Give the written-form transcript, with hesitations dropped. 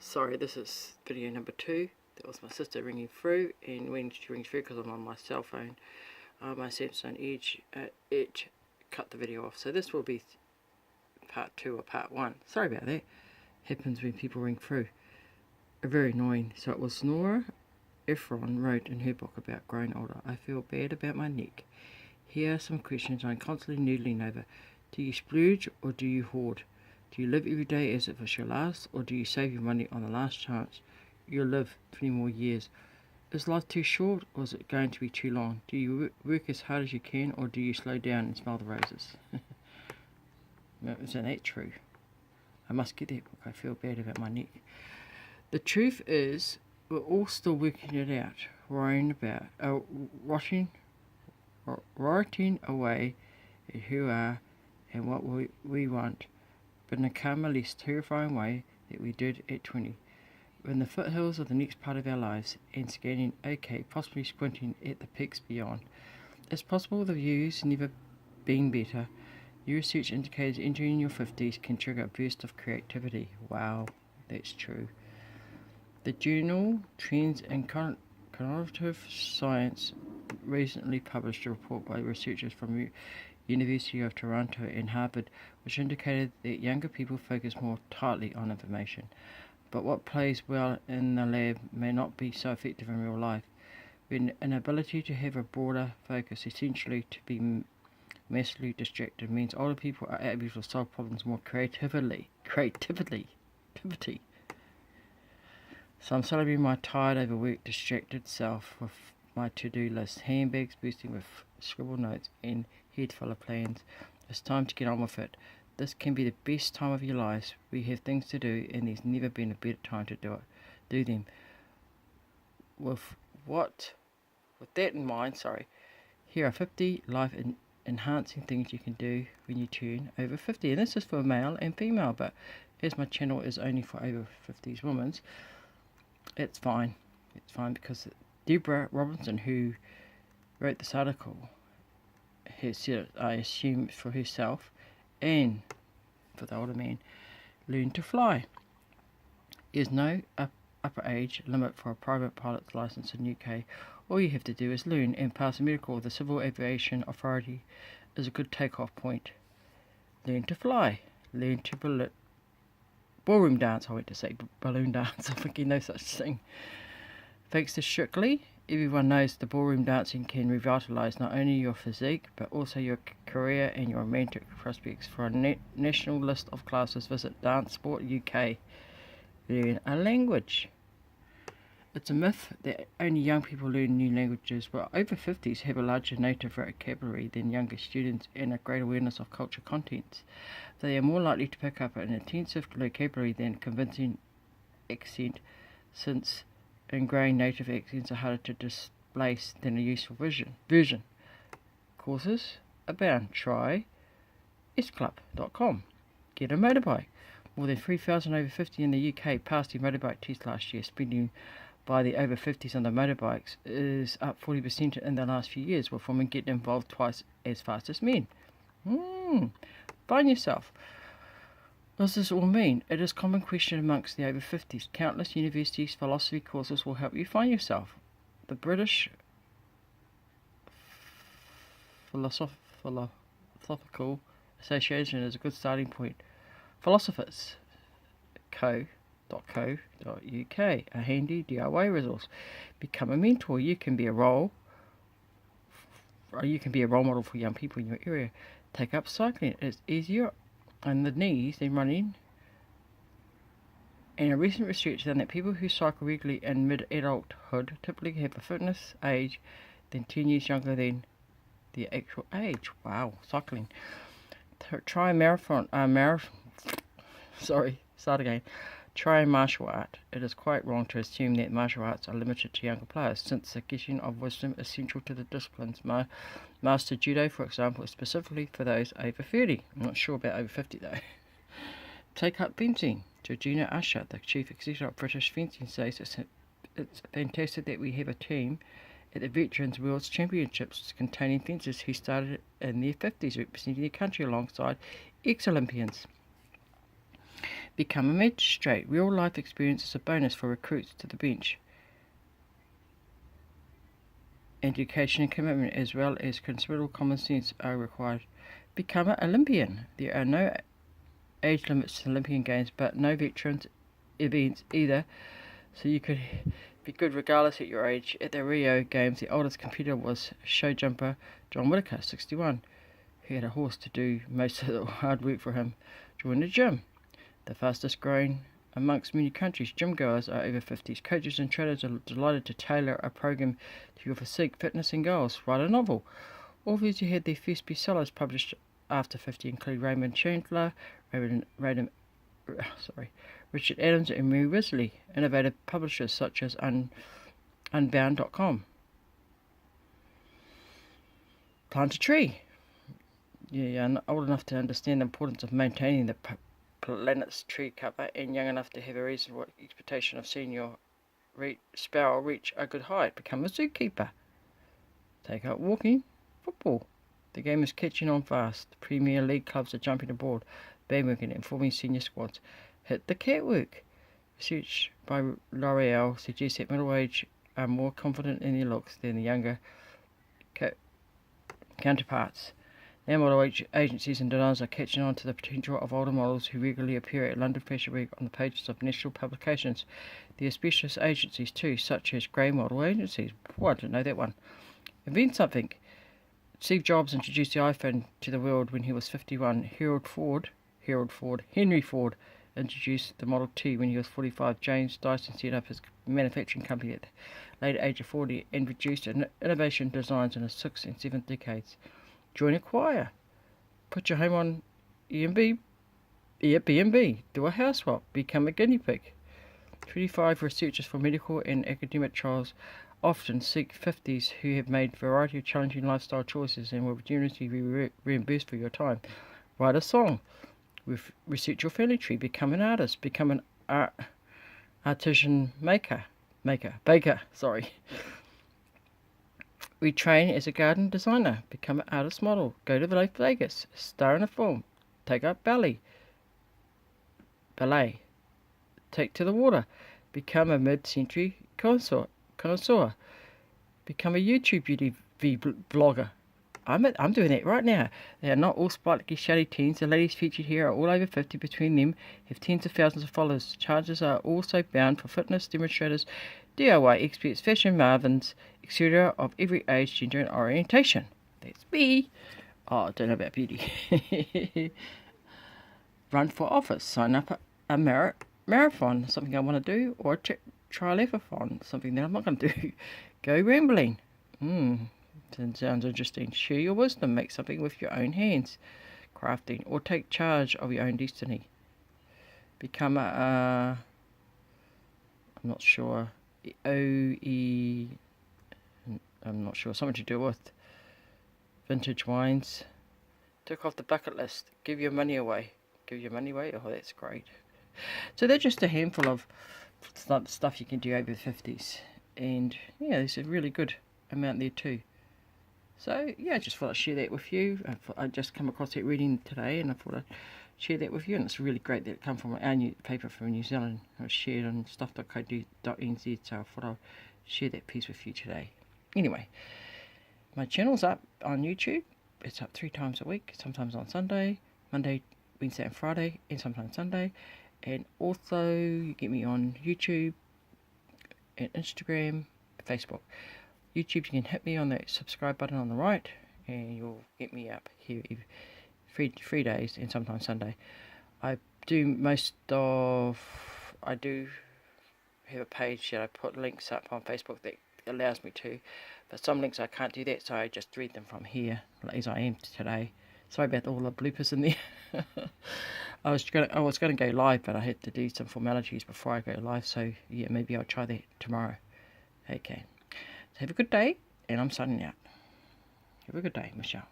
Sorry, this is video number 2. That was my sister ringing through, and when she rings through, because I'm on my cell phone, my Samsung Edge, it cut the video off. So this will be part 2 or part 1. Sorry about that. Happens when people ring through. Very annoying. So it was Nora Ephron wrote in her book about growing older. I feel bad about my neck. Here are some questions I'm constantly noodling over. Do you splurge or do you hoard? Do you live every day as if it's your last, or do you save your money on the last chance you'll live 20 more years? Is life too short, or is it going to be too long? Do you work as hard as you can, or do you slow down and smell the roses? No, isn't that true? I must get that book. I feel bad about my neck. The truth is, we're all still working it out, writing away at who we are and what we want, but in a calmer, less terrifying way that we did at 20. We're in the foothills of the next part of our lives and scanning, possibly squinting at the peaks beyond. It's possible the view's never been better. New research indicates entering your 50s can trigger a burst of creativity. Wow, that's true. The journal Trends in Cognitive Science recently published a report by researchers from University of Toronto and Harvard, which indicated that younger people focus more tightly on information. But what plays well in the lab may not be so effective in real life. When an ability to have a broader focus, essentially to be massively distracted, means older people are able to solve problems more creativity. So I'm celebrating my tired, overworked, distracted self with my to-do list, handbags bursting with scribbled notes, and head full of plans. It's time to get on with it. This can be the best time of your lives. We have things to do, and there's never been a better time to do them. With that in mind, here are 50 life-enhancing things you can do when you turn over 50. And this is for male and female, but as my channel is only for over 50s women, it's fine. It's fine because Deborah Robinson, who wrote this article, has said it, I assume, for herself and for the older man. Learn to fly. There's no upper age limit for a private pilot's license in UK. All you have to do is learn and pass a medical with the Civil Aviation Authority is a good takeoff point. Learn to fly. Learn to ballroom dance, I went to say balloon dance, I think no such thing. Thanks to Strictly, everyone knows the ballroom dancing can revitalise not only your physique, but also your career and your romantic prospects. For a national list of classes, visit Dance Sport UK. Learn a language. It's a myth that only young people learn new languages, but over 50s have a larger native vocabulary than younger students and a great awareness of culture contents. They are more likely to pick up an intensive vocabulary than convincing accent, since ingrained native accents are harder to displace than a useful version. Courses abound. Try sclub.com. Get a motorbike. More than 3,000 over 50 in the UK passed the motorbike test last year. Spending by the over 50s on the motorbikes is up 40% in the last few years, with women getting involved twice as fast as men. Find yourself. What does this all mean? It is a common question amongst the over 50s. Countless universities' philosophy courses will help you find yourself. The British Philosophical Association is a good starting point. Philosophers.co.uk, a handy DIY resource. Become a mentor. You can be a role model for young people in your area. Take up cycling. It's easier on the knees than running. And a recent research found that people who cycle regularly in mid-adulthood typically have a fitness age than 10 years younger than their actual age. Wow, cycling. Try martial art. It is quite wrong to assume that martial arts are limited to younger players, since the getting of wisdom is central to the disciplines. Master Judo, for example, is specifically for those over 30. I'm not sure about over 50 though. Take up fencing. Georgina Usher, the chief executive of British Fencing, says it's fantastic that we have a team at the Veterans World Championships containing fencers who started in their 50s, representing their country alongside ex-Olympians. Become a magistrate. Real life experience is a bonus for recruits to the bench. Education and commitment as well as considerable common sense are required. Become an Olympian. There are no age limits to Olympian Games, but no veterans events either, so you could be good regardless of your age. At the Rio Games, the oldest competitor was show jumper John Whitaker, 61. He had a horse to do most of the hard work for him. Join the gym. The fastest growing amongst many countries, gym goers are over 50s. Coaches and trainers are delighted to tailor a program to your physique, fitness and goals. Write a novel. Authors who had their first bestsellers published after 50 include Raymond Chandler, Richard Adams and Mary Risley. Innovative publishers such as Unbound.com. Plant a tree. You're old enough to understand the importance of maintaining the planet's tree cover and young enough to have a reasonable expectation of seeing your sparrow reach a good height. Become a zookeeper. Take up walking. Football. The game is catching on fast. The Premier League clubs are jumping aboard bandwagon and forming senior squads. Hit the catwalk. Research by L'Oreal suggests that middle-aged are more confident in their looks than the younger counterparts. Now model agencies and designers are catching on to the potential of older models who regularly appear at London Fashion Week on the pages of national publications. There are specialist agencies too, such as grey model agencies. Oh, I didn't know that one. Invent something. Steve Jobs introduced the iPhone to the world when he was 51. Henry Ford introduced the Model T when he was 45. James Dyson set up his manufacturing company at the late age of 40 and produced innovation designs in the 6th and 7th decades. Join a choir. Put your home on Airbnb. Do a house swap. Become a guinea pig. 25 researchers for medical and academic trials often seek 50s who have made a variety of challenging lifestyle choices and will generously be reimbursed for your time. Write a song. Research your family tree. Become an artist. Become an artisan baker. Retrain as a garden designer. Become an artist model. Go to Vegas. Star in a film. Take up ballet. Take to the water. Become a mid-century connoisseur. Become a YouTube beauty vlogger. I'm doing that right now. They are not all sprightly, shouty teens. The ladies featured here are all over 50. Between them, have tens of thousands of followers. Charges are also bound for fitness demonstrators, DIY experts, fashion marvins, etc. of every age, gender, and orientation. That's me. Oh, I don't know about beauty. Run for office. Sign up a marathon, something I want to do, or a triathlon, something that I'm not going to do. Go rambling. Sounds interesting. Share your wisdom. Make something with your own hands. Crafting. Or take charge of your own destiny. Become I'm not sure. I'm not sure. Something to do with vintage wines. Took off the bucket list. Give your money away. Oh, that's great. So they're just a handful of stuff you can do over the 50s. And yeah, there's a really good amount there too. So yeah, I just thought I'd share that with you. I just come across that reading today, and I thought I'd share that with you. And it's really great that it come from our new paper from New Zealand. It was shared on stuff.co.nz, so I thought I'd share that piece with you today. Anyway, my channel's up on YouTube. It's up 3 times a week, sometimes on Sunday, Monday, Wednesday and Friday, and sometimes Sunday. And also you get me on YouTube and Instagram, Facebook. YouTube, you can hit me on the subscribe button on the right, and you'll get me up here every 3 days, and sometimes Sunday. I do have a page that I put links up on Facebook that allows me to, but some links I can't do that, so I just read them from here, as I am today. Sorry about all the bloopers in there. I was gonna go live, but I had to do some formalities before I go live, so yeah, maybe I'll try that tomorrow. Okay. So have a good day, and I'm signing out. Have a good day, Michelle.